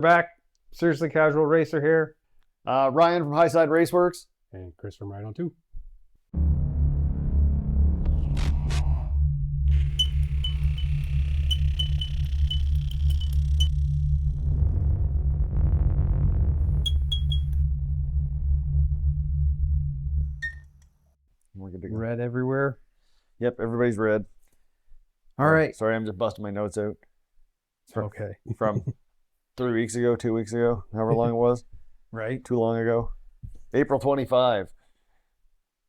Back, Seriously Casual Racer here. Ryan from Highside Raceworks. And Chris from Ride On 2. We're good to go. Red everywhere. Yep, everybody's red. All right. Sorry, I'm just busting my notes out Okay. from 3 weeks ago, 2 weeks ago, however long it was. Right. Too long ago. April 25.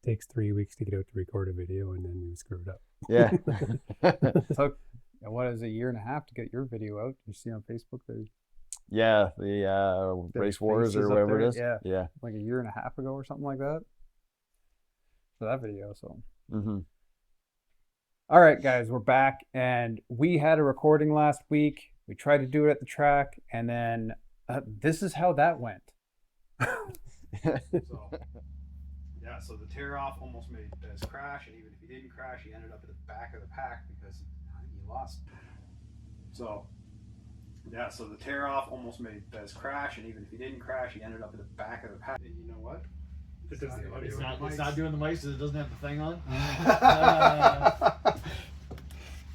Takes 3 weeks to get out to record a video, and then we screwed up. Yeah. Took, what is it, a year and a half to get your video out? You see on Facebook there's Yeah, the Race Wars or faces up whatever there. it is. Yeah. Yeah. Like a year and a half ago or something like that. For that video, so. Mm-hmm. All right, guys, we're back, and we had a recording last week. We tried to do it at the track, and then this is how that went. So the tear off almost made Bez crash, and even if he didn't crash, he ended up at the back of the pack because he lost. So the tear off almost made Bez crash, and even if he didn't crash, he ended up at the back of the pack. And you know what? It's not doing the mics because it doesn't have the thing on.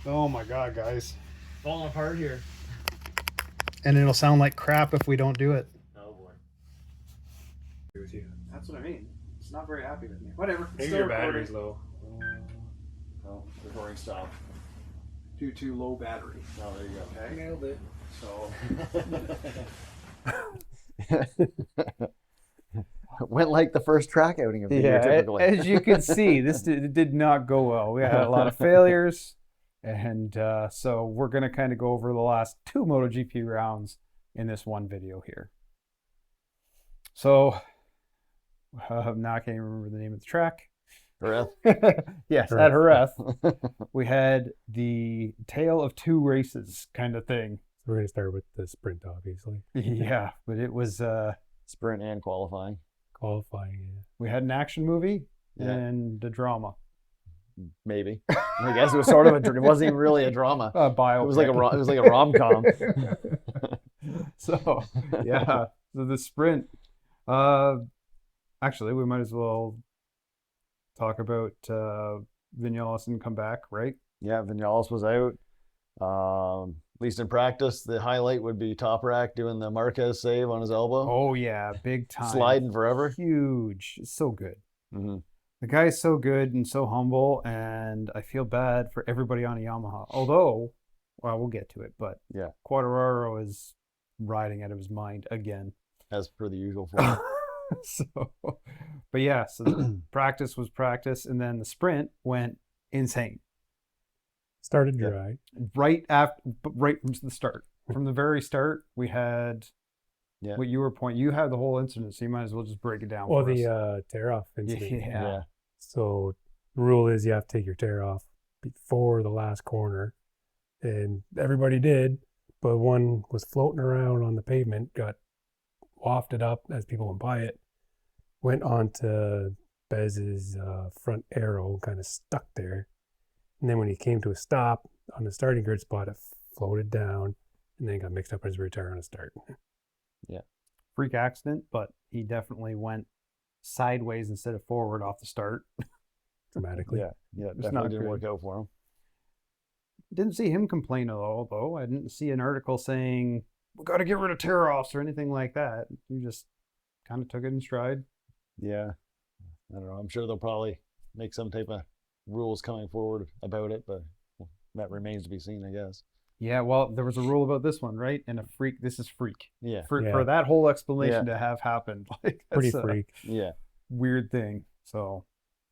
Oh my god, guys. Falling apart here. And it'll sound like crap if we don't do it. Oh boy. With you. That's what I mean. It's not very happy with me. Whatever. Maybe your battery's low. Oh, recording stopped. Due to low battery. Oh, there you go. Okay. Nailed it. So Went like the first track outing of the year, typically. As you can see, this did not go well. We had a lot of failures, and so we're going to kind of go over the last two MotoGP rounds in this one video here. So, now I can't even remember the name of the track. Jerez. Yes, at Jerez, we had the tale of two races kind of thing. So we're going to start with the sprint, obviously. Yeah, but it was Sprint and qualifying. Qualifying. we had an action movie Yeah. and a drama. Maybe. I guess it was sort of it wasn't even really a drama. Bio. It was like a rom-com. So yeah, so the sprint. Actually, we might as well talk about Vinales and come back, right? Yeah, Vinales was out. At least in practice, the highlight would be Toprak doing the Marquez save on his elbow. Oh yeah, big time. Sliding forever. Huge. It's so good. Mm-hmm. The guy's so good and so humble, and I feel bad for everybody on a Yamaha. Although, well, we'll get to it, but Yeah. Quartararo is riding out of his mind again. As per the usual form. So, but yeah, so the practice was practice, and then the sprint went insane. Started dry. Right from the start. From the very start, we had what you were pointing. You had the whole incident, so you might as well just break it down. Well, for us. the tear-off incident. Yeah. So the rule is you have to take your tear off before the last corner. And everybody did, but one was floating around on the pavement, got wafted up as people went by it, went onto Bez's front arrow, kind of stuck there. And then when he came to a stop on the starting grid spot, it floated down and then got mixed up in his rear tire on a start. Yeah. Freak accident, but he definitely went sideways instead of forward off the start. Dramatically. Yeah, It's definitely not didn't good. work out for him. Didn't see him complain at all, though. I didn't see an article saying, we got to get rid of tear-offs or anything like that. He just kind of took it in stride. Yeah. I don't know. I'm sure they'll probably make some type of rules coming forward about it, but that remains to be seen, I guess. Yeah, well, there was a rule about this one, right? And this is freak. Yeah. For that whole explanation to have happened. Like, Pretty that's freak. Yeah. weird thing. So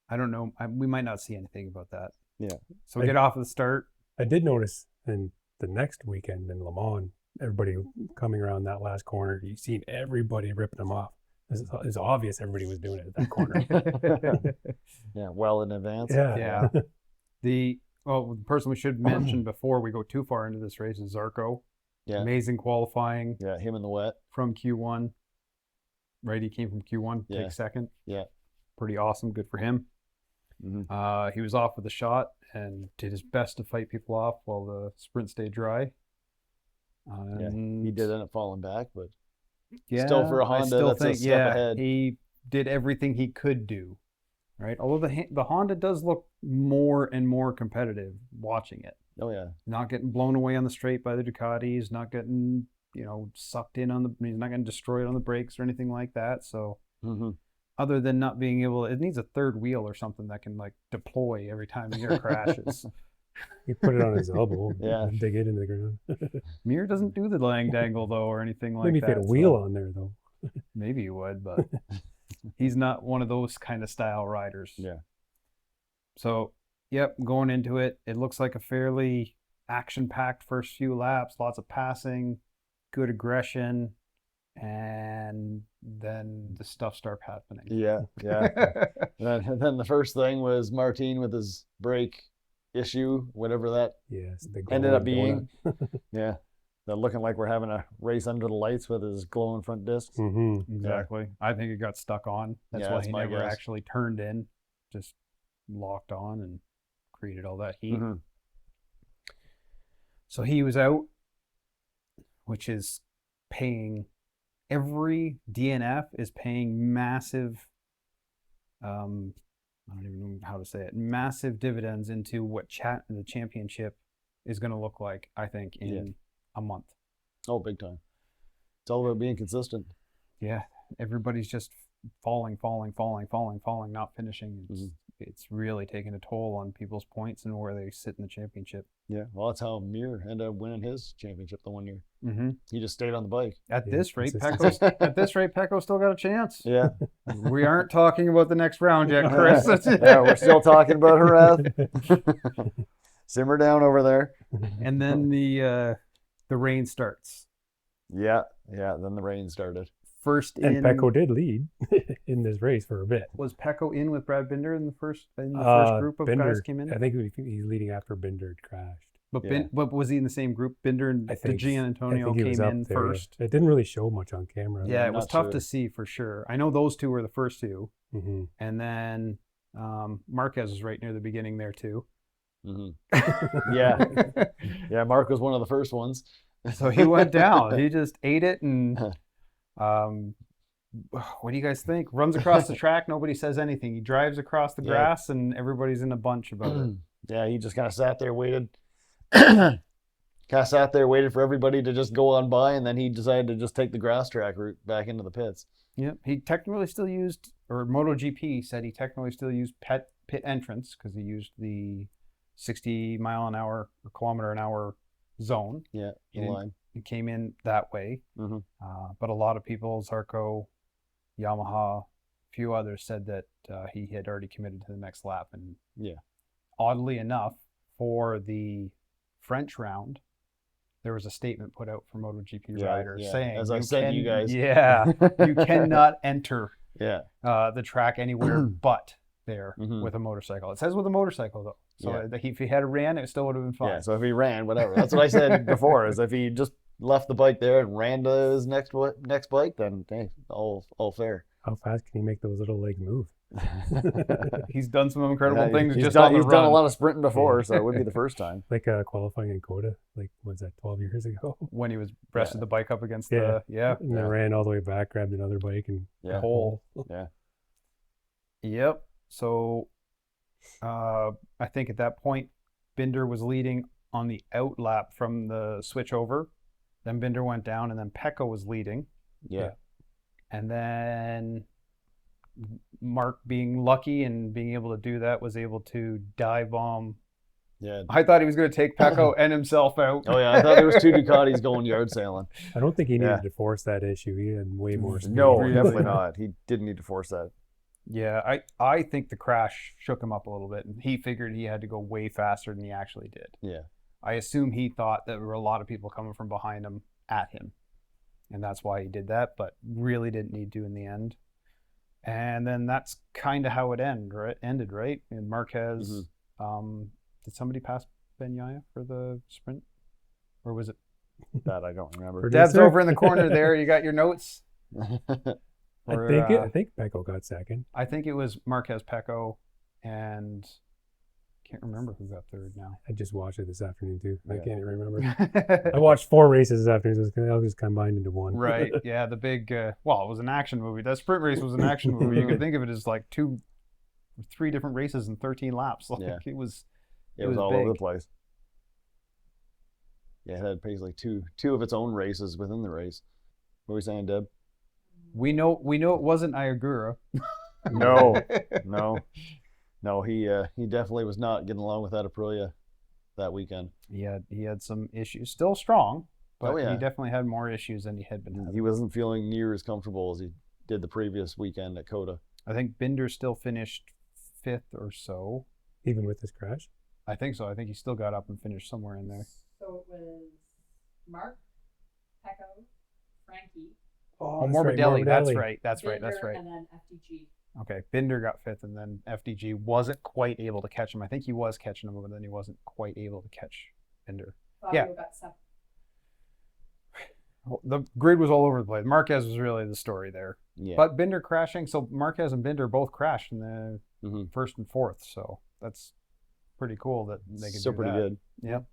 I don't know. We might not see anything about that. Yeah. So we get off of the start. I did notice in the next weekend in Le Mans, everybody coming around that last corner, you seen everybody ripping them off. It's obvious everybody was doing it at that corner. Yeah, well in advance. Yeah. The person we should mention before we go too far into this race is Zarco. Yeah. Amazing qualifying. Yeah, him in the wet. From Q1. Right, he came from Q1, Yeah. take second. Yeah. Pretty awesome, good for him. Mm-hmm. He was off with a shot and did his best to fight people off while the sprint stayed dry. Yeah, he did end up falling back, but Yeah, still for a I Honda, still that's a think, step ahead. he did everything he could do, right? Although the Honda does look more and more competitive watching it. Oh yeah, Not getting blown away on the straight by the Ducatis, not getting, sucked in on he's not getting destroyed on the brakes or anything like that. So hmm other than not being able, it needs a third wheel or something that can like deploy every time Mir crashes. He put it on his elbow. Yeah. And dig it into the ground. Mir doesn't do the lang dangle though or anything like Maybe if that. he had a wheel on there though. Maybe he would, but he's not one of those kind of style riders. Yeah. So, yep, going into it, it looks like a fairly action-packed first few laps, lots of passing, good aggression, and then the stuff starts happening. Yeah, yeah. then the first thing was Martin with his brake issue, whatever that Yes, the ended up glowing being. Yeah, that looking like we're having a race under the lights with his glowing front discs. donut. Exactly. I think it got stuck on. That's Yeah, why that's he my never guess. actually turned in, just locked on and created all that heat. Mhm. So he was out, which is paying, every DNF is paying massive, I don't even know how to say it, massive dividends into what the championship is going to look like, I think, in a month. Oh, big time. It's all about being consistent. Yeah, everybody's just falling, not finishing. It's really taking a toll on people's points and where they sit in the championship. Yeah, well, that's how Mir ended up winning his championship the one year. Mm-hmm. He just stayed on the bike. At Yeah, this rate, consistency. Pecco's still got a chance. Yeah, We aren't talking about the next round yet, Chris. yeah, we're still talking about Jerez. Simmer down over there. And then the rain starts. Yeah, then the rain started. First And in Pecco did lead in this race for a bit. was Pecco in with Brad Binder in the first group of Binder, guys came in. I think he's leading after Binder had crashed. But Yeah. but was he in the same group? Binder and I think Gian I Antonio think he was came up in there. first. It didn't really show much on camera. Yeah, I'm it was not tough sure. to see for sure. I know those two were the first two, Mm-hmm. and then Marquez was right near the beginning there too. hmm Yeah, Mark was one of the first ones. So he went down. He just ate it, and what do you guys think? Runs across the track, nobody says anything. He drives across the Yeah. grass, and everybody's in a bunch about it. Yeah, he just kind of sat there, waited. Kind of sat there, waited for everybody to just go on by, and then he decided to just take the grass track route back into the pits. Yep, he technically still used, or MotoGP said he technically still used pit entrance because he used the 60 mile an hour or kilometer an hour zone. Yeah, He the didn't- line. He came in that way. Mhm. But a lot of people, Zarco, Yamaha, a few others said that he had already committed to the next lap. And Yeah. oddly enough, for the French round, there was a statement put out for MotoGP Yeah, riders yeah. saying, As I said to you guys. yeah, you cannot enter Yeah. the track anywhere but there Mhm. with a motorcycle. It says with a motorcycle though, so Yeah. if he had ran, it still would have been fine. Yeah, so if he ran, whatever. That's what I said before, is if he just left the bike there and ran to his next bike, then hey, all fair. How fast can he make those little legs move? He's done some incredible Yeah, things he's just done, on the he's run. done a lot of sprinting before, so it would be the first time. Like qualifying in Coda, like was that 12 years ago? When he was breasted the bike up against Yeah. the And then ran all the way back, grabbed another bike, and Yeah. pole. Yeah. Yep. So I think at that point, Binder was leading on the out lap from the switch over. Then Binder went down, and then Pecco was leading. Yeah. And then Mark, being lucky and being able to do that, was able to dive bomb. Yeah. I thought he was going to take Pecco and himself out. Oh yeah, I thought there was two Ducatis going yard sailing. I don't think he needed Yeah. to force that issue. He had way more speed. No, Really? definitely not. He didn't need to force that. Yeah, I think the crash shook him up a little bit, and he figured he had to go way faster than he actually did. Yeah. I assume he thought that there were a lot of people coming from behind him at him, and that's why he did that, but really didn't need to in the end. And then that's kind of how it ended, right? And Marquez, did somebody pass Ben Yaya for the sprint? Or was it? That I don't remember. Producer? Deb's over in the corner there. You got your notes? Or, I think Pecco got second. I think it was Marquez, Pecco, and Can't remember who got third now. I just watched it this afternoon too. I Yeah. can't even remember. I watched 4 races this afternoon. So I'll just combine into one. Right. Yeah. The big. Well, it was an action movie. That sprint race was an action movie. You could think of it as like 3 different races in 13 laps. Like Yeah. it was. It was all over the big. place. Yeah, it had basically two of its own races within the race. What were you saying, Deb? We know it wasn't Iagura. No, no. He definitely was not getting along with that Aprilia that weekend. He had some issues. Still strong, but Oh, yeah. he definitely had more issues than he had been having. He wasn't feeling near as comfortable as he did the previous weekend at Coda. I think Binder still finished 5th or so. Even with this crash. I think so. I think he still got up and finished somewhere in there. So it was Mark, Pecco, Frankie, Oh, Morbidelli. That's right. That's right. That's Binder, right. and then FDG. Okay, Binder got 5th, and then FDG wasn't quite able to catch him. I think he was catching him, but then he wasn't quite able to catch Binder. Fabio Yeah. got 7th. The grid was all over the place. Marquez was really the story there. Yeah. But Binder crashing, so Marquez and Binder both crashed in the Mhm. 1st and 4th, so that's pretty cool that they could Still do pretty that. good. Yep.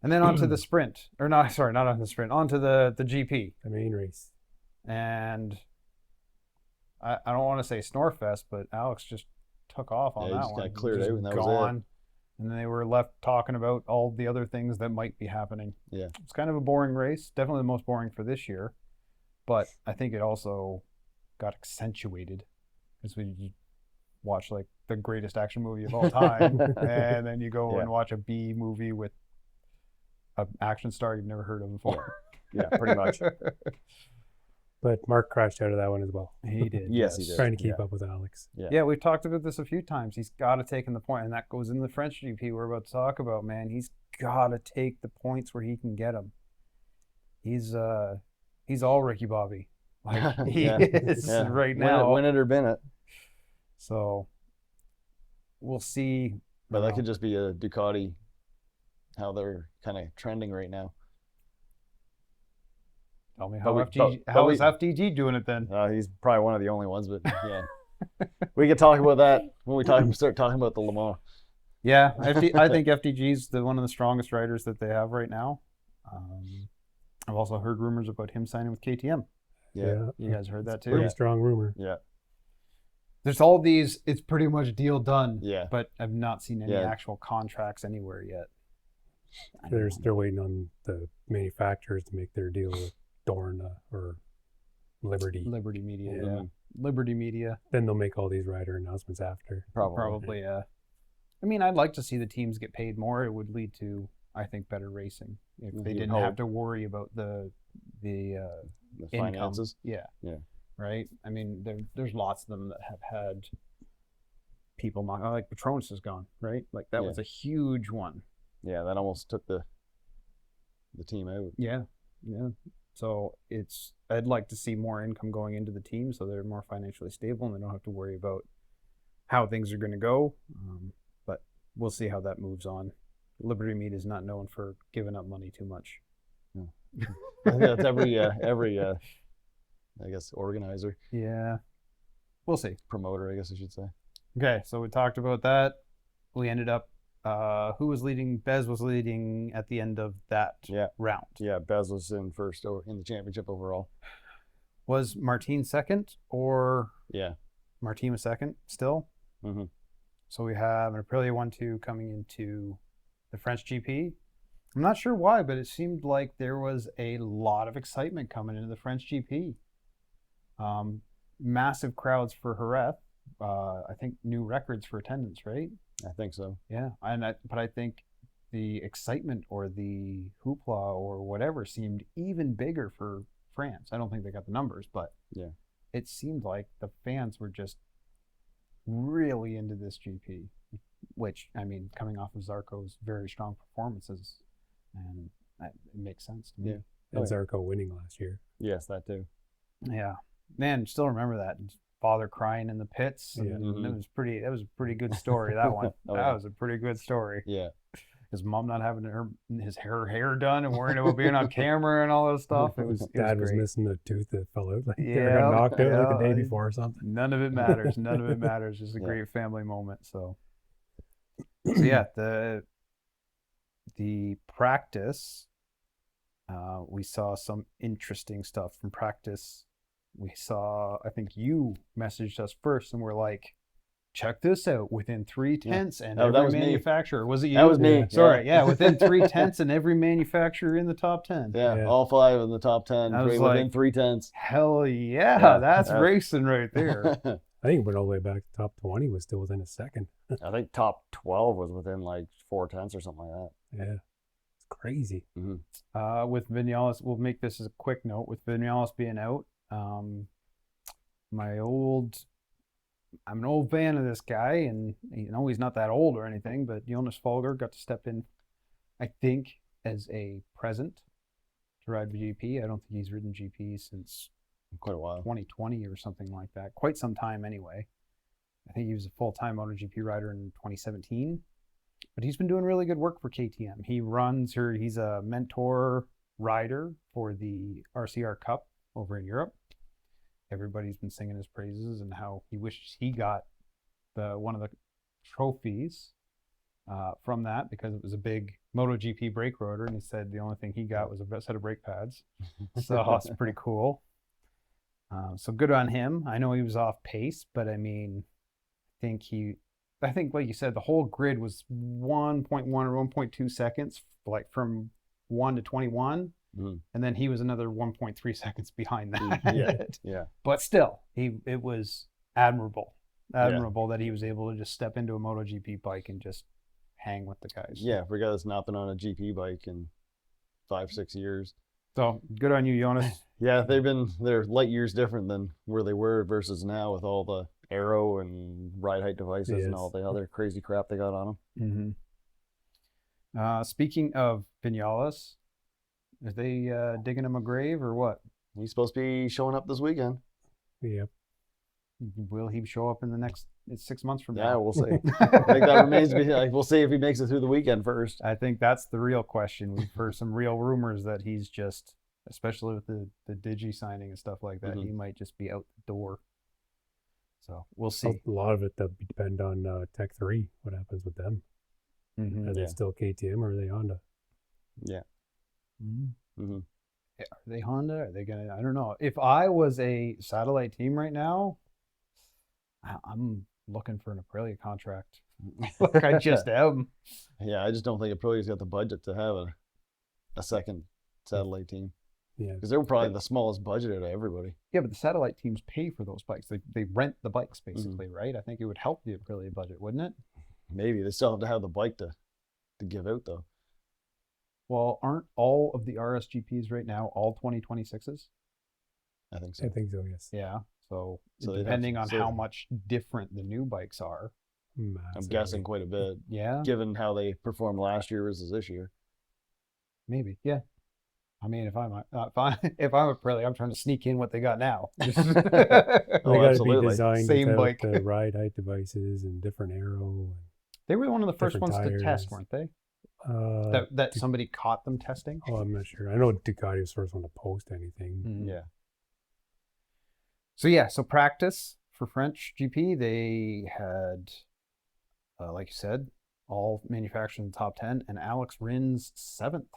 And then onto the sprint, or not? Sorry, not on the sprint. Onto the GP, The main race. and I don't want to say Snorefest, but Alex just took off on Yeah, he that just one. got cleared Just out and that was it. gone. And then they were left talking about all the other things that might be happening. Yeah. It's kind of a boring race, definitely the most boring for this year, but I think it also got accentuated because we watch like the greatest action movie of all time, and then you go Yeah. and watch a B movie with an action star you've never heard of before. Yeah, pretty much. But Mark crashed out of that one as well. He did. Yes, he did. Trying to keep up with Alex. Yeah, we've talked about this a few times. He's got to take in the point, and that goes in the French GP we're about to talk about, man. He's got to take the points where he can get them. He's all Ricky Bobby. Like he Yeah. is Yeah. right now. Win it or bin it. So we'll see. But that could just be a Ducati, how they're kind of trending right now. Tell me But how we- FDG, but how we- is FDG doing it then? He's probably one of the only ones, but yeah. We could talk about that when we start talking about the Le Mans. Yeah, I think FDG's one of the strongest riders that they have right now. I've also heard rumors about him signing with KTM. Yeah. You guys heard that too? Pretty strong rumor. Yeah. There's all these, it's pretty much deal done. Yeah. But I've not seen any Yeah. actual contracts anywhere yet. They're waiting on the manufacturers to make their deal with Dorna or Liberty. Liberty Media. Yeah. Yeah. Liberty Media. Then they'll make all these rider announcements after. Probably. Yeah. I mean, I'd like to see the teams get paid more. It would lead to, I think, better racing if they You'd didn't hope. have to worry about the The income. finances. Yeah. Yeah. Right. I mean, there's lots of them that have had people not like Patronus is gone. Right. Like that Yeah. was a huge one. Yeah, that almost took the team out. Yeah. Yeah. So I'd like to see more income going into the team so they're more financially stable and they don't have to worry about how things are going to go. But we'll see how that moves on. Liberty Meat is not known for giving up money too much. I think that's every I guess organizer, Yeah. We'll see. promoter, I guess I should say. Okay. So we talked about that. We ended up, who was leading? Bez was leading at the end of that Yeah. round. Yeah, Bez was in first in the championship overall. Was Martin second or Yeah. Martin was second still? Mhm. So we have an Aprilia 1-2 coming into the French GP. I'm not sure why, but it seemed like there was a lot of excitement coming into the French GP. Massive crowds for Jerez. I think new records for attendance, right? I think so. Yeah, but I think the excitement or the hoopla or whatever seemed even bigger for France. I don't think they got the numbers, but Yeah. it seemed like the fans were just really into this GP, which, I mean, coming off of Zarco's very strong performances, and it makes sense to me. Yeah. And Zarco winning last year. Yes, that too. Yeah. Man, still remember that. Father crying in the pits. Yeah. And Mhm. that was a pretty good story, that one. Oh, That yeah. was a pretty good story. Yeah. His mom not having his hair done and worrying about being on camera and all that stuff. It was Dad was great. missing a tooth that fell out. Like they Yeah, got knocked out like the yeah. day before or something. None of it matters. None of it matters. Just a Yeah. great family moment. So So yeah, the practice, we saw some interesting stuff from practice. We saw, I think you messaged us first, and we're like, check this out. Within 3 tenths and Oh, that every was me. manufacturer. Was it you? That was me. Yeah. Sorry, yeah, within 3 tenths and every manufacturer in the top 10. Yeah, Yeah. all 5 in the top 10, I was within like, 3 tenths. Hell yeah, Yeah, that's that- racing right there. I think it went all the way back to top 20 was still within a second. I think top 12 was within like 4 tenths or something like Yeah. It's crazy. that. With Vinales, we'll make this as a quick note. With Vinales being out, I'm an old fan of this guy, and he's not that old or anything, but Jonas Folger got to step in, I think, as a present to ride the GP. I don't think he's ridden GP since Quite a while. 2020 or something like that. Quite some time anyway. I think he was a full-time MotoGP rider in 2017, but he's been doing really good work for KTM. He's a mentor rider for the RCR Cup over in Europe. Everybody's been singing his praises and how he wishes he got one of the trophies from that, because it was a big MotoGP brake rotor, and he said the only thing he got was a set of brake pads. So it's pretty cool. So good on him. I know he was off pace, but I mean, I think like you said, the whole grid was 1.1 or 1.2 seconds, like from 1 to 21. And then he was another 1.3 seconds behind that. Yeah. But still, it was admirable that he was able to just step into a MotoGP bike and just hang with the guys. Yeah, for a guy that's not been on a GP bike in 5-6 years. So good on you, Jonas. Yeah, they're light years different than where they were versus now, with all the aero and ride height devices and Yes. all the other crazy crap they got on them. Speaking of Vinales, are they digging him a grave or what? He's supposed to be showing up this weekend. Yep. Will he show up in the next 6 months from Yeah, now? we'll see. I think that remains to be. We'll see if he makes it through the weekend first. I think that's the real question. We've heard some real rumors that he's just, especially with the Digi signing and stuff like that, he might just be out the door. So we'll see. A lot of it that'll depend on Tech 3, what happens with them. Are they still KTM or are they Honda? Yeah. Are they Honda? Are they gonna? I don't know. If I was a satellite team right now, I'm looking for an Aprilia contract. Like I just am. Yeah, I just don't think Aprilia's got the budget to have a second satellite team, Yeah. because they were probably the smallest budget out of everybody. Yeah, but the satellite teams pay for those bikes. They rent the bikes basically, right? I think it would help the Aprilia budget, wouldn't it? Maybe they still have to have the bike to give out though. Well, aren't all of the RSGPs right now all 2026s? I think so. I think so, yes. Yeah. So So they'd have depending to- on so- how much different the new bikes are. I'm Massively. guessing quite a bit, Yeah, given how they performed last year versus this year. maybe. Yeah. I mean, if I'm Aprilia, I'm trying to sneak in what they got now. They Oh, got to be absolutely. designed Same without bike. the ride height devices and different aero. They were one of the first Different ones to test, tires. weren't they? And, That somebody caught them testing. oh, I'm not sure. I know Ducati was the first one to post anything. Mhm. Yeah. So practice for French GP, they had, like you said, all manufactured in the top 10, and Alex Rins 7th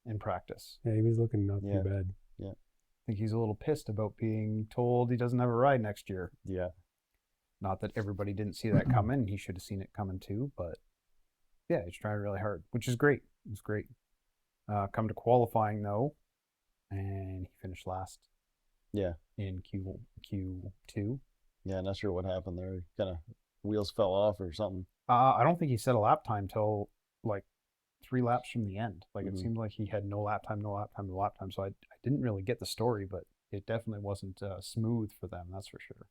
in practice. Yeah, he was looking not Yeah. too bad. I think he's a little pissed about being told he doesn't have a ride next year. Yeah. Not that everybody didn't see that coming. He should have seen it coming too, but yeah, he's trying really hard, which is great. It's great. Come to qualifying though, and he finished last. Yeah. In Q2. Yeah, not sure what happened there. Kind of wheels fell off or something. I don't think he set a lap time till like 3 laps from the end. Like it Mhm. seemed like he had no lap time. So I didn't really get the story, but it definitely wasn't smooth for them. That's for sure.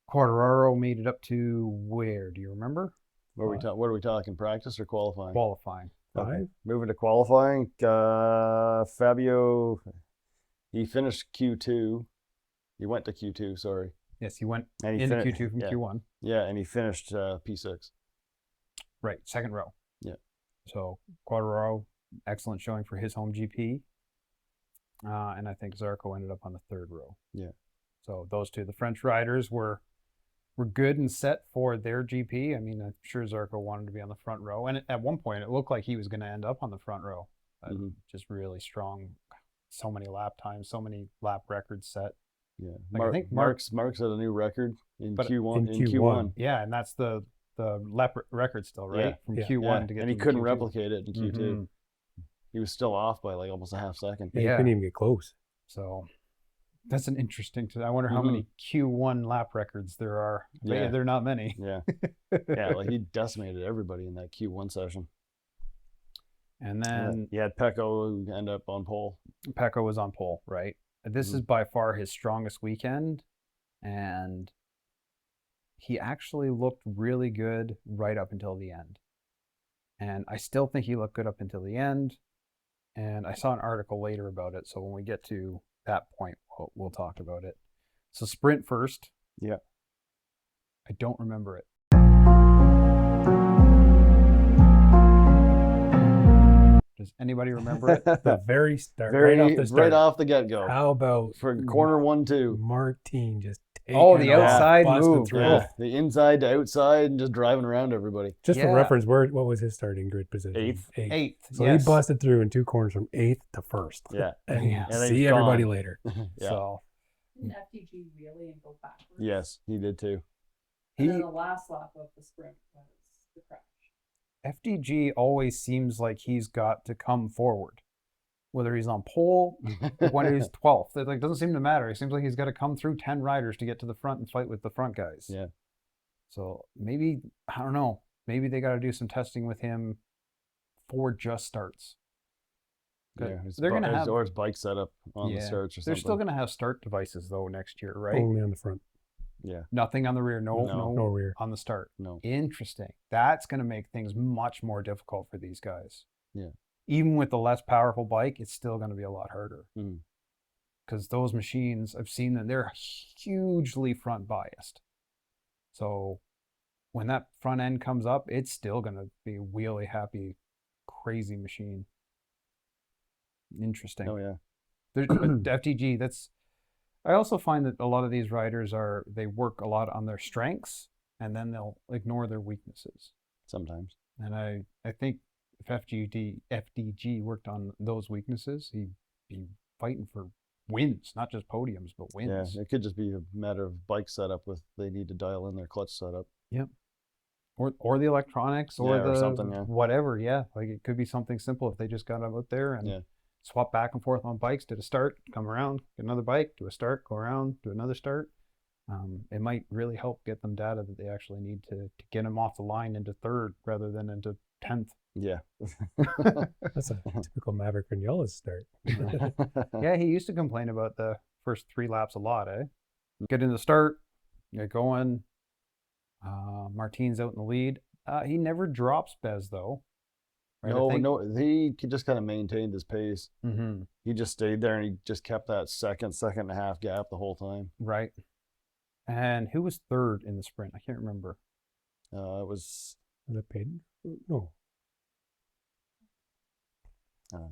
Quartararo made it up to where? Do you remember? What are we talking? Practice or qualifying? Qualifying. Okay. Moving to qualifying, Fabio, he finished Q2. He went to Q2, sorry. Yes, he went And he into fini- Q2 from yeah. Q1. Yeah, and he finished P6. Right, second row. Yeah. So Quartararo, excellent showing for his home GP. And I think Zarco ended up on the third row. Yeah. So those two, the French riders were were good and set for their GP. I mean, I'm sure Zarco wanted to be on the front row, and at one point it looked like he was going to end up on the front row. Just really strong, so many lap times, so many lap records set. Yeah, Like, I think Mark's set a new record in But Q1. in In Q1. Yeah, and that's the lap record still, right? Yeah. From Yeah. Q1 to get and to he the couldn't Q2. replicate it in Q2. Mhm. He was still off by like almost a half second. Yeah, you Yeah. couldn't even get close. So that's an interesting. I wonder how many Q1 lap records there are. Yeah. They're not many. Yeah, yeah, like he decimated everybody in that Q1 session. And then he had Pecco who end up on pole. Pecco was on pole, right? This is by far his strongest weekend, and he actually looked really good right up until the end. And I still think he looked good up until the end. And I saw an article later about it, so when we get to that point, we'll talk about it. So sprint first. Yeah. I don't remember it. Does anybody remember it? The very start, Very right off the start. right off the get go. How about For corner 1-2. Martin just Oh, taking the off, outside busting move. through. Yeah, the inside to outside and just driving around everybody. Just for Yeah. reference, what was his starting grid position? Eighth. Eighth. So yes. he busted through in 2 corners from 8th to 1st. Yeah. And Yeah. And then see he's everybody gone. later. Yeah. So Didn't FDG really and go backwards? Yes, he did too. And then the last lap of the sprint was the crash. FDG always seems like he's got to come forward, whether he's on pole or when he's 12th. It like doesn't seem to matter. It seems like he's got to come through 10 riders to get to the front and fight with the front guys. Yeah. So maybe, I don't know, maybe they got to do some testing with him for just starts. Yeah, They're gonna have or his bike setup on the starts or something. They're still going to have start devices though next year, right? Only on the front, Yeah. Nothing on the rear. No no rear. on the start. No. Interesting. That's going to make things much more difficult for these guys. Yeah. Even with the less powerful bike, it's still going to be a lot harder. Mhm. Because those machines, I've seen them, they're hugely front biased. So when that front end comes up, it's still going to be a wheelie happy, crazy machine. Interesting. Oh yeah. But FTG, I also find that a lot of these riders they work a lot on their strengths and then they'll ignore their weaknesses. Sometimes. And I think if FDG worked on those weaknesses, he'd be fighting for wins, not just podiums, but wins. Yeah, it could just be a matter of bike setup with they need to dial in their clutch setup. Or the electronics or Yeah, or the something, yeah. whatever. Yeah, like it could be something simple if they just got out there and swap back and forth on bikes, did a start, come around, get another bike, do a start, go around, do another start. It might really help get them data that they actually need to get them off the line into third rather than into 10th. Yeah. That's a typical Maverick Vignella's start. Yeah, he used to complain about the first 3 laps a lot, eh? Get in the start, get going. Martin's out in the lead. He never drops Bez though. Right? No, he just kind of maintained his pace. Mm-hmm. He just stayed there and he just kept that second and a half gap the whole time. Right. And who was third in the sprint? I can't remember. It was Was it Payton? No.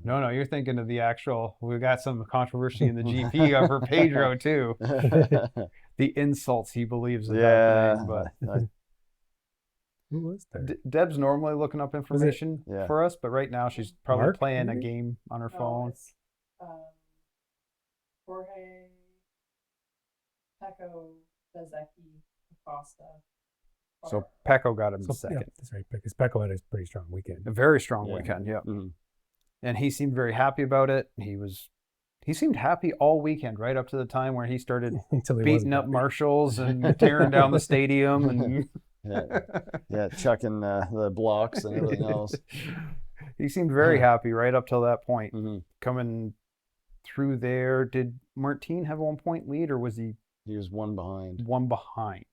No, you're thinking of the actual. We got some controversy in the GP over Pedro too. The insults he believes is happening. But Who was there? Deb's normally looking up information Yeah. for us, but right now she's probably Mark, playing a maybe? game on her No, phone. it's, Jorge, Pecco, Bezecchi, Acosta. So Pecco got him So, second. yeah, that's right. Because Pecco had a pretty strong weekend. A very strong Yeah. weekend, yeah. Mhm. And he seemed very happy about it. He seemed happy all weekend, right up to the time where he started Until he beating wasn't up happy. marshals and tearing down the stadium and Yeah, chucking the blocks and everything else. He seemed very happy right up till that point. Mhm. Coming through there, did Martin have a 1-point lead, or was he He was one behind one behind,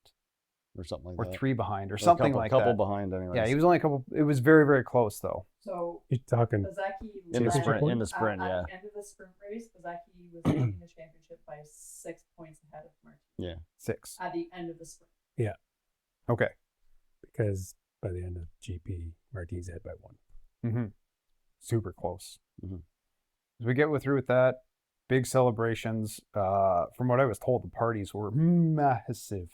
or something like or that. 3 behind, or A something couple, like couple that? behind anyway. Yeah, he was only a couple. It was very, very close though. So You're talking Bezecchi in the led sprint. In the at sprint, yeah. the end of the sprint race, Bezecchi was leading the championship by 6 points ahead of Martin 6. at the end of the sprint. Okay. because by the end of GP, Martin's ahead by 1. Mm-hmm. Super close. Mhm. As we get through with that, big celebrations. From what I was told, the parties were massive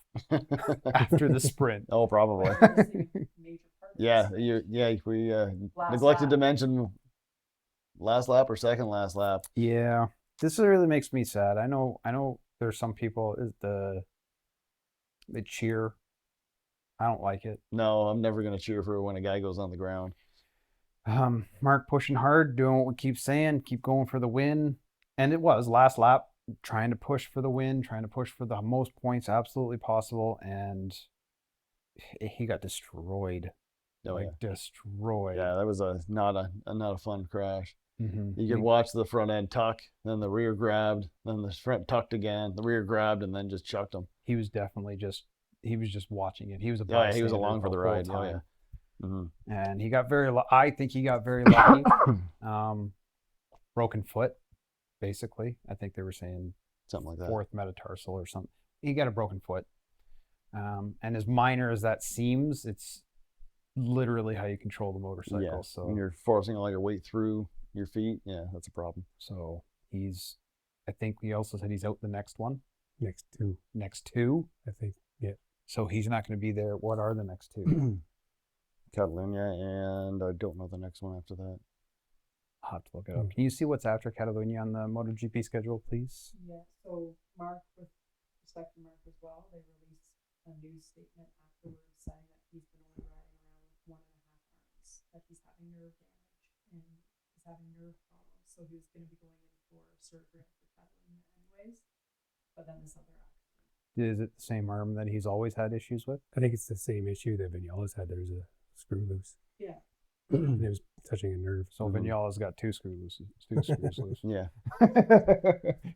after the sprint. Oh, probably. Major part of Yeah, this. we Last neglected to lap. mention last lap or second last lap. Yeah, this really makes me sad. I know there's some people they cheer. I don't like it. No, I'm never gonna cheer for when a guy goes on the ground. Mark pushing hard, doing what we keep saying, keep going for the win. And it was last lap, trying to push for the win, trying to push for the most points absolutely possible. And he got destroyed. Oh, like destroyed. Yeah, that was not a fun crash. Mm-hmm. You could watch the front end tuck, then the rear grabbed, then the front tucked again, the rear grabbed, and then just chucked him. He was definitely just watching it. He was a Yeah, he was bystander along for the whole ride. Oh, time. yeah. Mm-hmm. And he got I think he got very lucky. Broken foot, basically. I think they were saying Something like that. fourth metatarsal or something. He got a broken foot. And as minor as that seems, it's literally how you control the motorcycle. Yeah. So when you're forcing all your weight through your feet, yeah, that's a problem. So I think we also said he's out the next one. Next two, Next two. I think. Yeah. So he's not going to be there. What are the next two? Catalunya, and I don't know the next one after that. I'll have to look it up. Can you see what's after Catalunya on the MotoGP schedule, please? Yeah, so Mark, with respect to Mark as well, they released a news statement afterwards saying that he's been only riding around with 1.5 arms, that he's having nerve damage and he's having nerve problems. So he was going to be going in for surgery after Catalunya anyways, but then this other accident. Is it the same arm that he's always had issues with? I think it's the same issue that Vignala's had. There's a screw loose. Yeah. And it was touching a nerve. So Vignala's got two screws loose. Yeah.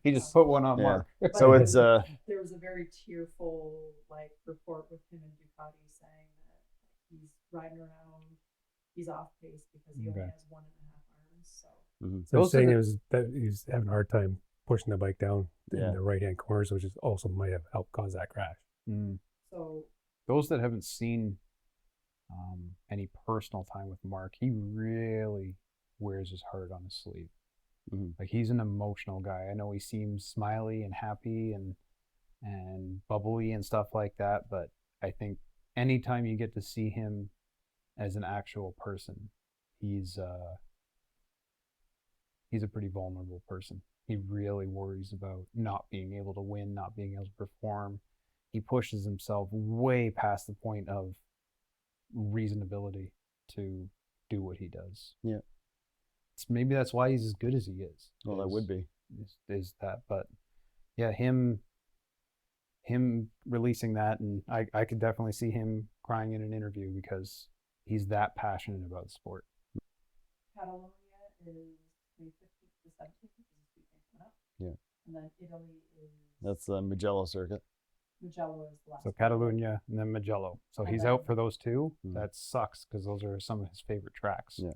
He just put one on Yeah. Mark. So it's there was a very tearful report with him and Ducati saying that he's riding around, he's off pace because he only has 1.5 arms. So So Those are saying the- it was that he was having a hard time pushing the bike down Yeah. in the right hand corners, which is also might have helped cause that crash. so Those that haven't seen any personal time with Mark, he really wears his heart on his sleeve. Like, he's an emotional guy. I know he seems smiley and happy and bubbly and stuff like that, but I think anytime you get to see him as an actual person, he's a pretty vulnerable person. He really worries about not being able to win, not being able to perform. He pushes himself way past the point of reasonability to do what he does. Yeah. Maybe that's why he's as good as he is. Well, that would be. Is that, but yeah, him releasing that, and I could definitely see him crying in an interview because he's that passionate about the sport. Catalonia is May 15th to 17th, which is this weekend coming up. Yeah. And then Italy is That's the Mugello circuit. Mugello is the last. So one. Catalunya and then Mugello. So And he's then- out for those two. Mm. That sucks because those are some of his favorite tracks. Yeah.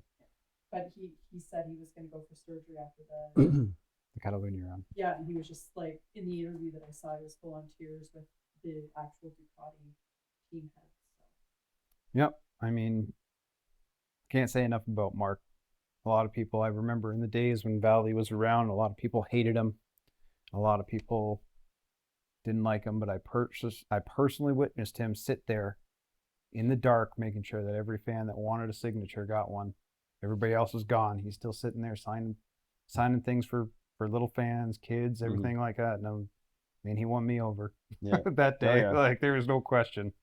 But he said he was going to go for surgery after the. The Catalunya run. Yeah, and he was just like, in the interview that I saw, he was full on tears with the actual Ducati team head. So. Yep. I mean, can't say enough about Mark. A lot of people, I remember in the days when Valley was around, a lot of people hated him. A lot of people didn't like him, but I personally witnessed him sit there in the dark, making sure that every fan that wanted a signature got one. Everybody else was gone. He's still sitting there signing things for little fans, kids, everything like that. And he won me over Yeah. that day. yeah. Like, there was no question.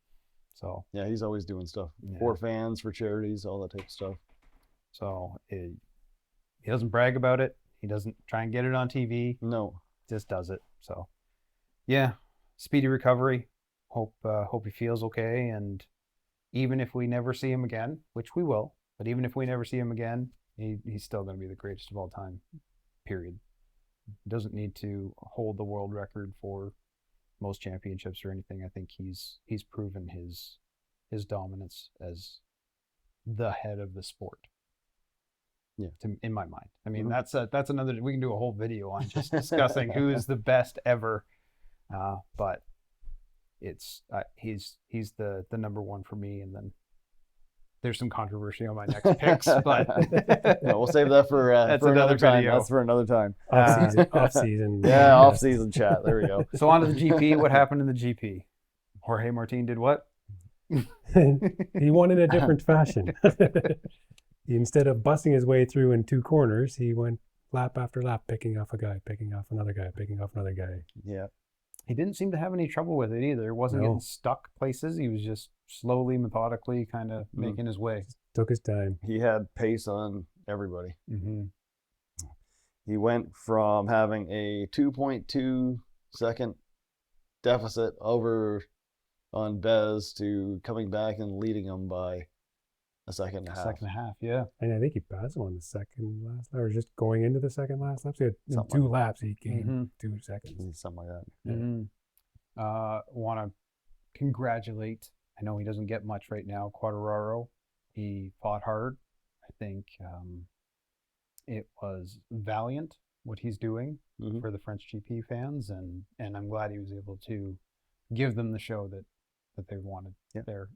So Yeah, he's always doing stuff Yeah. for fans, for charities, all that type of stuff. he doesn't brag about it. He doesn't try and get it on TV. No. Just does it. So yeah, speedy recovery. Hope he feels okay. And even if we never see him again, which we will, but even if we never see him again, he's still going to be the greatest of all time. Period. He doesn't need to hold the world record for most championships or anything. I think he's proven his dominance as the head of the sport. Yeah. In my mind. I mean, that's another. We can do a whole video on just discussing who is the best ever. But it's he's the number one for me, and then there's some controversy on my next picks, but We'll save that for That's another another time. video. That's for another time. Off season. Yeah, off season chat. There we go. So on to the GP. What happened in the GP? Jorge Martin did what? He won in a different fashion. Instead of busting his way through in 2 corners, he went lap after lap, picking off a guy, picking off another guy, picking off another guy. Yeah. He didn't seem to have any trouble with it either. He wasn't No. getting stuck places. He was just slowly, methodically kind of making his way. Took his time. He had pace on everybody. Mm-hmm. He went from having a 2.2 second deficit over on Bez to coming back and leading him by a second and a half. Second and a half, yeah. And I think he passed him on the second last lap, or just going into the second last lap. So he had, in Something 2 laps, he gained Mhm. 2 seconds. Something like that. Want to congratulate. I know he doesn't get much right now. Quartararo, he fought hard. I think it was valiant what he's doing Mhm. for the French GP fans, and I'm glad he was able to give them the show that they wanted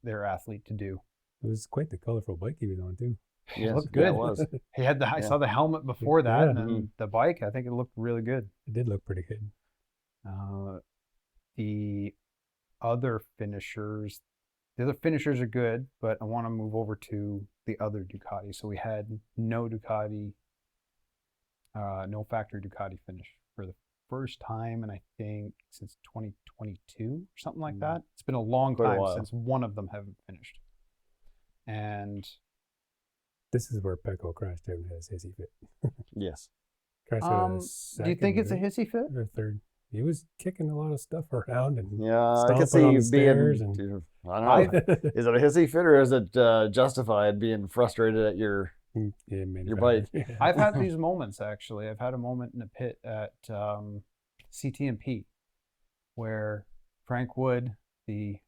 their athlete to do. It was quite the colorful bike he was on, too. Yes, looked yeah, good. it was. He had I Yeah. saw the helmet before that, Yeah. and then the bike. I think it looked really good. It did look pretty good. The other finishers are good, but I want to move over to the other Ducati. So we had no Ducati, no factory Ducati finish for the first time, and I think since 2022 or something like that. It's been a long Quite a time while. since one of them haven't finished. And This is where Pecco crashed out and had his hissy fit. Yes. Crashed out do of you think it's a second hissy fit? or third? He was kicking a lot of stuff around and Yeah, I could see stomping on you the being. stairs and- I don't know. Is it a hissy fit or is it justified being frustrated at your? yeah, Your bike. I've had these moments actually. I've had a moment in the pit at CT&P where Frank Wood, the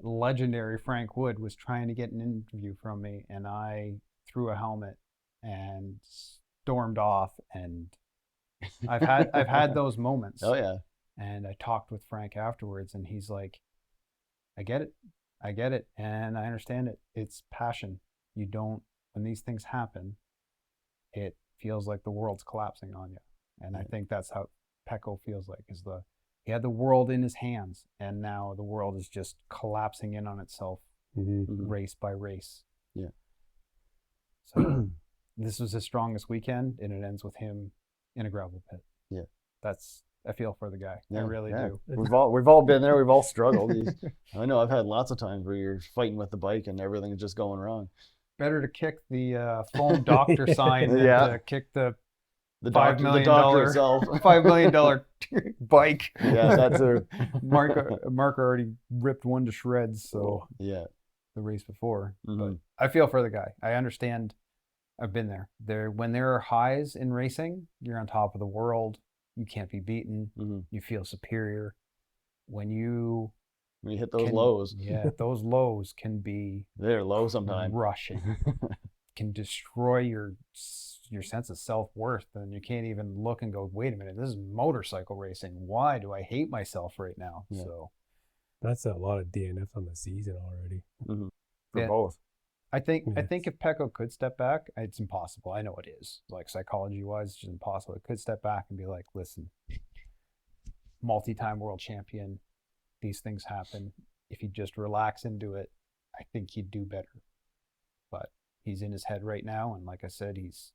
legendary Frank Wood, was trying to get an interview from me, and I threw a helmet and stormed off. And I've had those moments. Oh yeah. And I talked with Frank afterwards, and he's like, I get it, and I understand it. It's passion. You don't, when these things happen, it feels like the world's collapsing on you. And I think that's how Pecco feels like, he had the world in his hands, and now the world is just collapsing in on itself, race by race. Yeah. So this was his strongest weekend, and it ends with him in a gravel pit. Yeah. I feel for the guy. I Yeah, really yeah. do. We've all been there. We've all struggled. I know I've had lots of times where you're fighting with the bike and everything's just going wrong. Better to kick the foam doctor sign than Yeah. to kick the The $5 doctor, million the doctor itself. $5 million bike. Yeah, that's a Mark already ripped one to shreds. So yeah. the race before, but Mhm. I feel for the guy. I understand. I've been there. When there are highs in racing, you're on top of the world. You can't be beaten. Mhm. You feel superior. When you When you hit those lows, yeah, those lows can be they're low sometimes. rushing. Can destroy your sense of self-worth, and you can't even look and go, wait a minute, this is motorcycle racing. Why do I hate myself right now? Yeah. So That's a lot of DNFs on the season already. For Yeah. both. I think Yes. if Pecco could step back, it's impossible. I know it is. Like psychology-wise, it's just impossible. It could step back and be like, listen, multi-time world champion, these things happen. If you just relax into it, I think he'd do better. But he's in his head right now, and like I said, his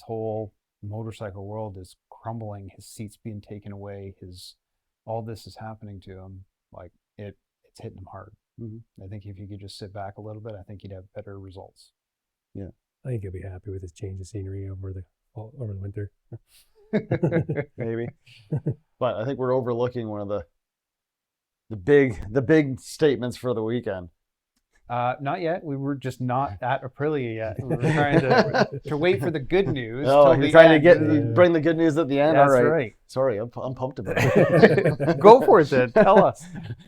whole motorcycle world is crumbling. His seat's being taken away. All this is happening to him. Like it's hitting him hard. I think if you could just sit back a little bit, I think he'd have better results. I think he'll be happy with his change of scenery over the winter. Maybe. But I think we're overlooking one of the big statements for the weekend. Not yet. We were just not at Aprilia yet. We were trying to wait for the good news. Oh, till you're the trying end. to bring the good news at the end. That's All right. right. Sorry, I'm pumped about it. Go for it then. Tell us.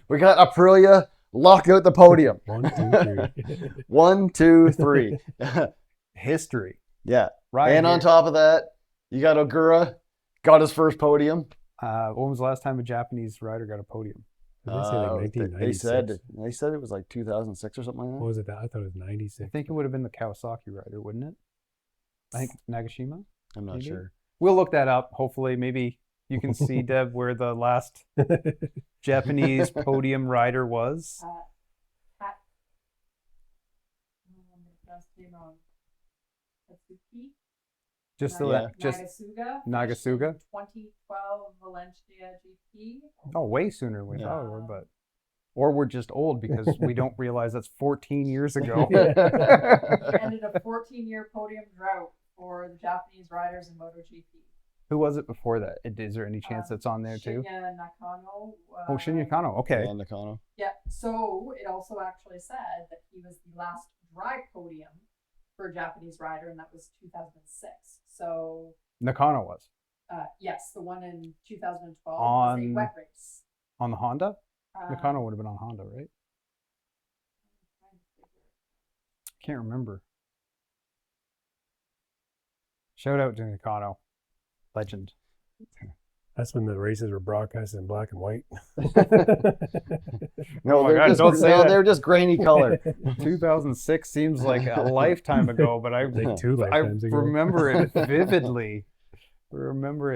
We got Aprilia lock out the podium. 1, 2, 3. 1, 2, 3. History. Yeah. Right. And on top of that, you got Ogura, got his first podium. when was the last time a Japanese rider got a podium? Did they say like They 1996? they said it was like 2006 or something like What that. was it? I thought it was I 96. think it would have been the Kawasaki rider, wouldn't it? I think Nagashima. I'm not maybe? sure. We'll look that up. Hopefully, maybe you can see, Deb, where the last Japanese podium rider was. Pat. I'm gonna pronounce his name wrong. Tatsuki Just Nagasuga. Nagasuga. 2012 Valencia GP. Oh, way sooner than we Yeah. thought we were, but or we're just old because we don't realize that's 14 years ago. Ended a 14-year podium drought for the Japanese riders in MotoGP. Who was it before that? Is there any chance that's on there too? Shinya Nakano. Oh, Shinya Nakano. Okay. And Nakano. Yeah, so it also actually said that he was the last dry podium for a Japanese rider, and that was 2006. So, Nakano was yes, the one in 2012 was a On- wet race. on the Honda. Uh, Nakano would have been on Honda, right? Can't remember. Shout out to Nakano, legend. That's when the races were broadcasted in black and white. No, Oh my they're God, just, don't say that. they're just grainy color. 2006 seems like a lifetime ago, but Like 2 I lifetimes ago. remember it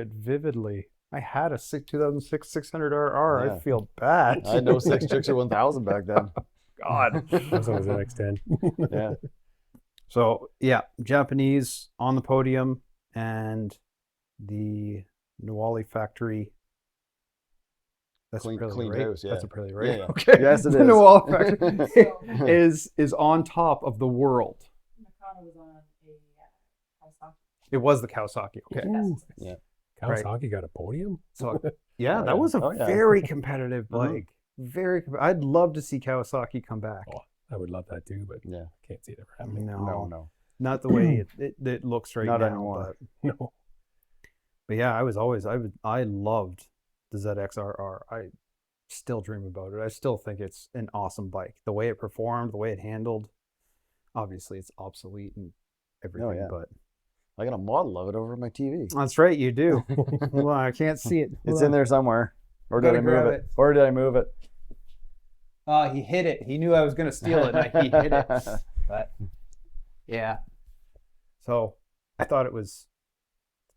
vividly. I had a 2006 600RR. Yeah. I feel bad. I had no 6 Gixxer 1000 back then. God. That's always the next 10. Yeah. So yeah, Japanese on the podium, and the Nuwali factory. That's Clean- Aprilia, cleaned right? house, yeah. That's Aprilia, right? Yeah, yeah. Okay. Yes, it The is. Nuwali factory is on top of the world. Nakano was on a Kawasaki. It was the Kawasaki. Okay. Ooh. Yeah. Kawasaki got a podium? So yeah, Oh, that yeah. was a Oh, yeah. very competitive Uh-huh. bike. I'd love to see Kawasaki come back. Oh, I would love that too, but Yeah. I can't see it ever happening. No, not the way it looks right Not now. anymore. No. But yeah, I loved the ZXRR. I still dream about it. I still think it's an awesome bike. The way it performed, the way it handled. Obviously, it's obsolete and everything, yeah. but I got a model of it over my TV. that's right, you do. Hold on, I can't see it. It's in there somewhere. Or did Gotta I move grab it? it. Or did I move it? He hit it. He knew I was going to steal it, and he hit it. But yeah. So I thought it was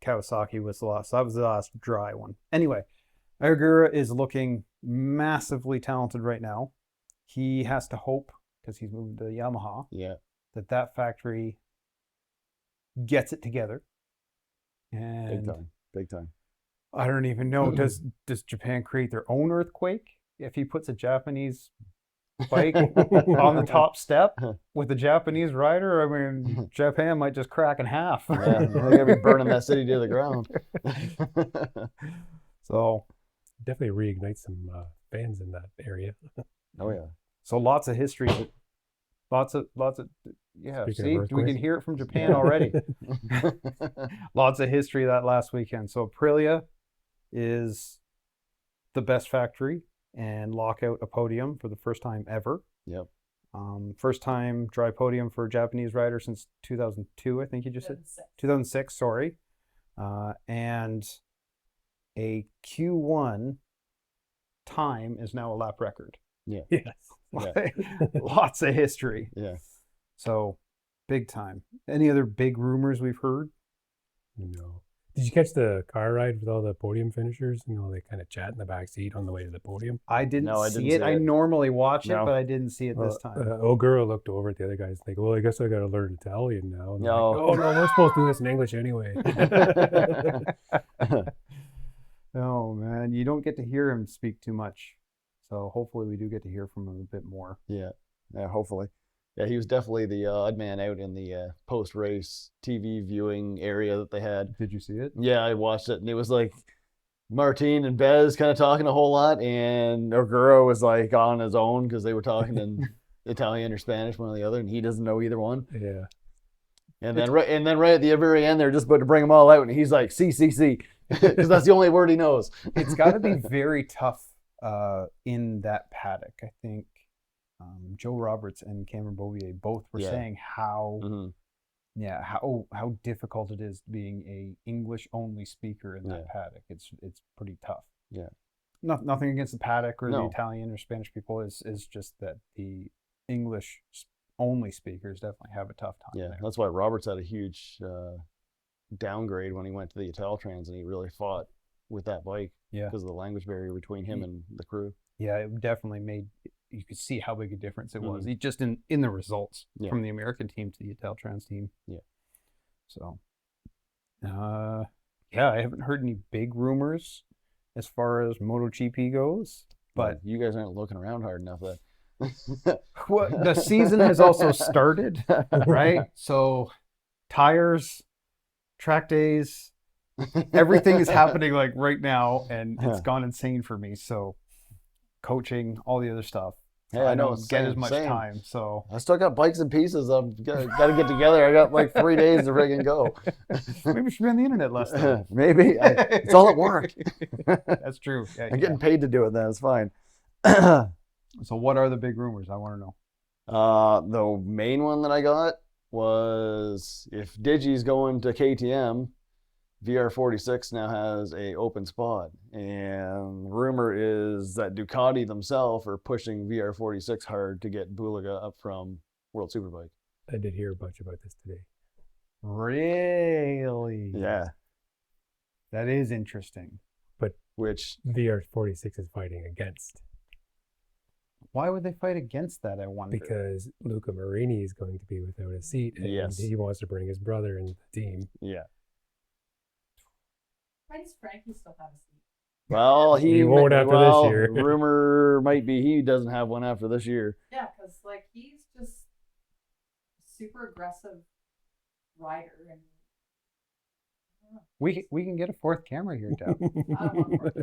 Kawasaki was the last. That was the last dry one. Anyway, Ogura is looking massively talented right now. He has to hope, because he's moved to Yamaha, Yeah. that factory gets it together. Big And time. Big time. I don't even know. Does Japan create their own earthquake if he puts a Japanese bike on the top step with a Japanese rider? I mean, Japan might just crack in half. Yeah, they're gonna be burning that city to the ground. So Definitely reignite some fans in that area. Oh yeah. lots of history. Lots of yeah. Speaking of See, we can earthquakes. hear it from Japan already. Lots of history that last weekend. So Aprilia is the best factory and lock out a podium for the first time ever. Yep. First time dry podium for a Japanese rider since 2002, I think you just said. 2006, sorry. And a Q1 time is now a lap record. Yes. Yeah. Lots of history. Yeah. So big time. Any other big rumors we've heard? No. Did you catch the car ride with all the podium finishers? You know, they kind of chat in the back seat on the way to the podium. I didn't No, I see didn't it. see I it. normally watch it, No. but I didn't see it this time. Ogura looked over at the other guys like, well, I guess I got to learn Italian now. And they're No. like, oh, no, we're supposed to do this in English anyway. Oh man, you don't get to hear him speak too much. So hopefully we do get to hear from him a bit more. Yeah. Yeah. Hopefully. Yeah, he was definitely the odd man out in the post-race TV viewing area that they had. Did you see it? Yeah, I watched it, and it was like Martin and Bez kind of talking a whole lot, and Ogura was like on his own because they were talking in Italian or Spanish, one or the other, and he doesn't know either one. Yeah. And then right at the very end, they're just about to bring them all out, and he's like, "See," because that's the only word he knows. It's got to be very tough in that paddock. I think Joe Roberts and Cameron Bouvier both were Yeah. saying how hmm how difficult it is being a English only speaker in that paddock. It's pretty tough. nothing against the paddock or the No. Italian or Spanish people. Is just that the English only speakers definitely have a tough time. Yeah, there. that's why Roberts had a huge downgrade when he went to the Italtrans, and he really fought with that bike Yeah. because of the language barrier between him and the crew. Yeah, it definitely made. You could see how big a difference it was. Mhm. Just in the results Yeah. from the American team to the Italtrans team. Yeah. So, yeah, I haven't heard any big rumors as far as MotoGP goes, but you guys aren't looking around hard enough. That well, the season has also started, right? So, tires, track days, everything is happening like right now, and it's gone insane for me. So, coaching, all the other stuff. Hey, I I know, don't get as much same. time. So, I still got bikes and pieces. I'm got to get together. I got like 3 days to friggin' go. maybe we should be on the internet less time. Maybe it's all at work. That's true. Yeah, I'm getting paid to do it. Then it's fine. So, what are the big rumors? I want to know. The main one that I got was if Digi's going to KTM, VR46 now has a open spot, and rumor is that Ducati themselves are pushing VR46 hard to get Bulaga up from World Superbike. I did hear a bunch about this today. Really? Yeah, That is interesting. which VR46 is fighting against Why would they fight against that, I wonder? because Luca Marini is going to be without a seat, and Yes. he wants to bring his brother into the team. yeah. Why does Frankie still have a seat? Well, He won't after this year. Rumor might be he doesn't have one after this year. Yeah, because like he's just a super aggressive rider, and I don't know. we can get a fourth camera here, Deb. I don't want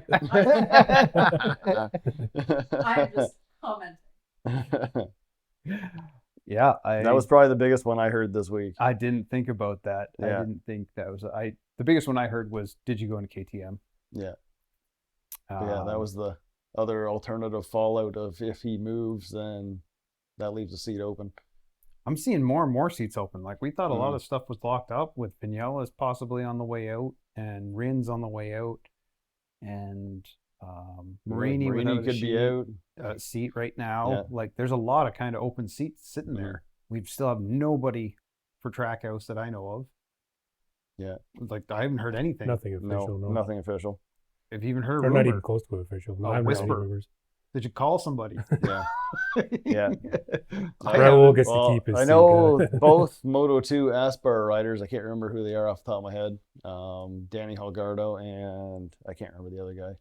to I'm just commenting. Yeah, That was probably the biggest one I heard this week. I didn't think about that. I Yeah. didn't think that was the biggest one I heard was, did you go into KTM? Yeah. But yeah, that was the other alternative fallout of if he moves, then that leaves a seat open. I'm seeing more and more seats open. Like we thought a lot Mhm. of stuff was locked up with Vignella's possibly on the way out and Rin's on the way out and Marini without a could be out. seat right now. Yeah. Like there's a lot of kind of open seats sitting Mhm. there. We still have nobody for Trackhouse that I know of. Yeah. Like I haven't heard anything. Nothing official, no. Nothing official. Have you even heard a Or rumor? not even close to official. No, A I haven't heard any whisper. rumors. Did you call somebody? Yeah. Yeah. I Raul haven't. gets to keep his I seat, know both Moto2 Aspar riders. I can't remember who they are off the top of my head. Danny Holgardo and I can't remember the other guy.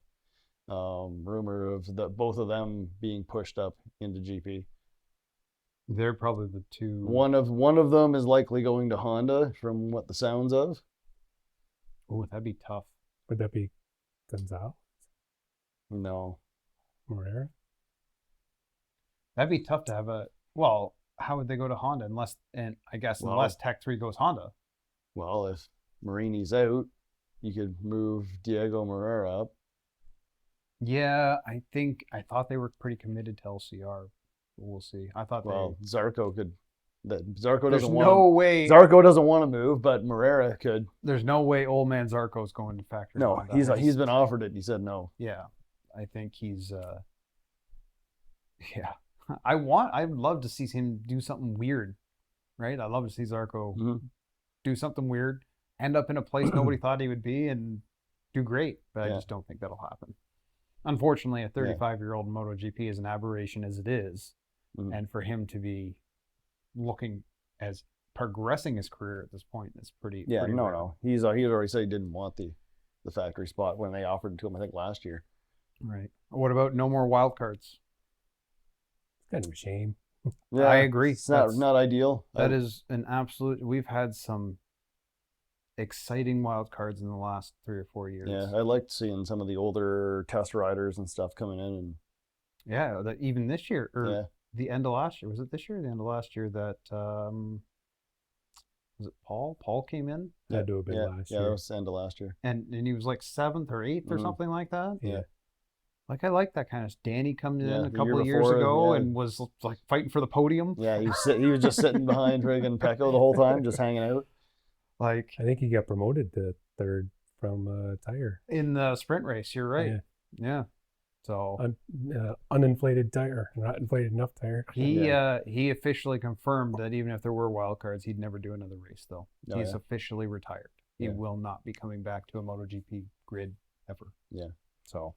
Rumor of both of them being pushed up into GP. They're probably the two. One of them is likely going to Honda, from what the sounds of. Oh, that'd be tough. Would that be Gonzalez? No. Morera? That'd be tough to have a. Well, how would they go to Honda unless Well- Tech 3 goes Honda? Well, if Marini's out, you could move Diego Moreira up. Yeah, I thought they were pretty committed to LCR. We'll see. I thought Well, Zarco could. Zarco there's doesn't no want. way. Zarco doesn't want to move, but Moreira could. There's no way old man Zarco's going to factory. No, Honda. he's been offered it. And he said no. Yeah, I think he's. Yeah, I'd love to see him do something weird, right? I'd love to see Zarco Mhm. do something weird, end up in a place nobody thought he would be, and do great. But I Yeah. just don't think that'll happen. Unfortunately, a 35-year-old in MotoGP is an aberration as it is, Mhm. and for him to be looking as progressing his career at this point is pretty. Yeah, pretty no, rare. no. He already said he didn't want the factory spot when they offered it to him. I think last year. Right. What about no more wild cards? It's kind of a shame. Yeah, I agree. It's not ideal. That is an absolute. We've had some exciting wild cards in the last 3 or 4 years. Yeah, I liked seeing some of the older test riders and stuff coming in, and Yeah, that even this year or yeah, the end of last year. Was it this year or the end of last year that was it Paul? Paul came in Had to have been last yeah, year. that was the end of last year. and he was like 7th or 8th or Mhm. something like that. Yeah. Like I like that kind of. Danny coming Yeah, in a the couple year of years before, ago yeah. and was like fighting for the podium. Yeah, he was just sitting behind friggin' Pecco the whole time, just hanging out. Like I think he got promoted to third from Tire. in the sprint race. You're right. Yeah. Yeah. So Uninflated tire, not inflated enough tire. he officially confirmed that even if there were wild cards, he'd never do another race. Though Oh, he's yeah. officially retired. He Yeah. will not be coming back to a MotoGP grid ever. Yeah. So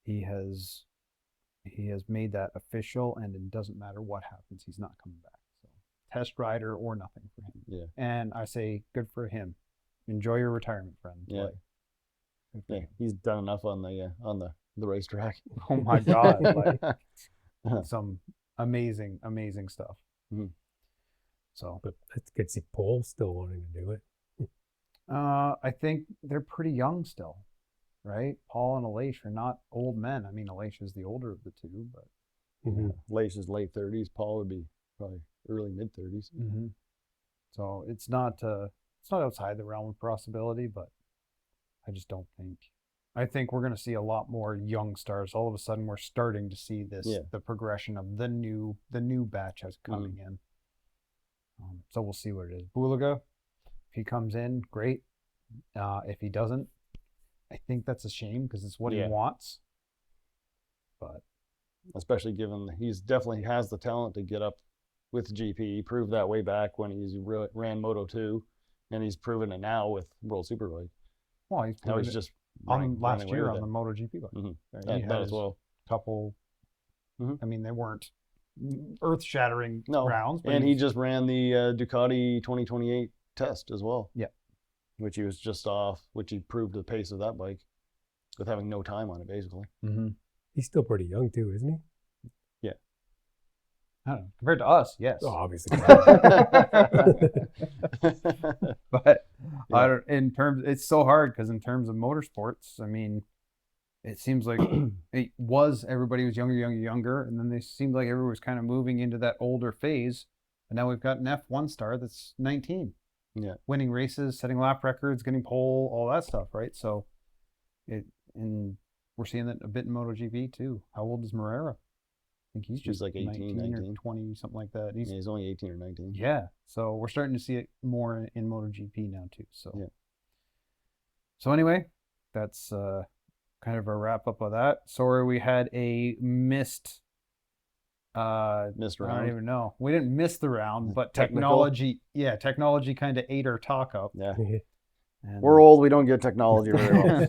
he has made that official, and it doesn't matter what happens, he's not coming back. So test rider or nothing for him. Yeah. And I say good for him. Enjoy your retirement, friend. Yeah. Like, good for Yeah, him. he's done enough on the racetrack. Oh my God! Like some amazing stuff. Mhm. So But it's good to see Paul still wanting to do it. I think they're pretty young still, right? Paul and Aleix are not old men. I mean, Aleix is the older of the two, but Mhm. Lace is late 30s. Paul would be probably early mid 30s. so it's not outside the realm of possibility, but I just don't think. I think we're going to see a lot more young stars. All of a sudden, we're starting to see this the progression of the new batch as coming in. So we'll see what it is. Bulaga, if he comes in, great. If he doesn't, I think that's a shame because it's what he wants. But Especially given he's definitely has the talent to get up with GP. He proved that way back when he ran Moto 2, and he's proven it now with World Superbike. well, he's Now proven he's it just last running away year with on the MotoGP bike. Mhm. He That had as well. couple. Mhm. I mean, they weren't earth-shattering No, rounds, but and he just ran the Ducati 2028 test as well. Yeah. Which he was just off, which he proved the pace of that bike with having no time on it, basically. He's still pretty young too, isn't he? I don't know. Compared to us, yes. Oh, obviously. But I don't. In terms, it's so hard because in terms of motorsports, I mean, it seems like everybody was younger, and then they seemed like everyone was kind of moving into that older phase, and now we've got an F1 star that's 19, winning races, setting lap records, getting pole, all that stuff, right? So, and we're seeing that a bit in MotoGP too. How old is Moreira? I think he's just like 18, 19 19. or 20, something like that. He's only 18 or 19. Yeah, so we're starting to see it more in MotoGP now too. So, So anyway, that's kind of a wrap up of that. Sorry, we had a missed Missed I round. don't even know. We didn't miss the round, but Technical? technology kind of ate our talk up. Yeah. And We're old. We don't get technology very well.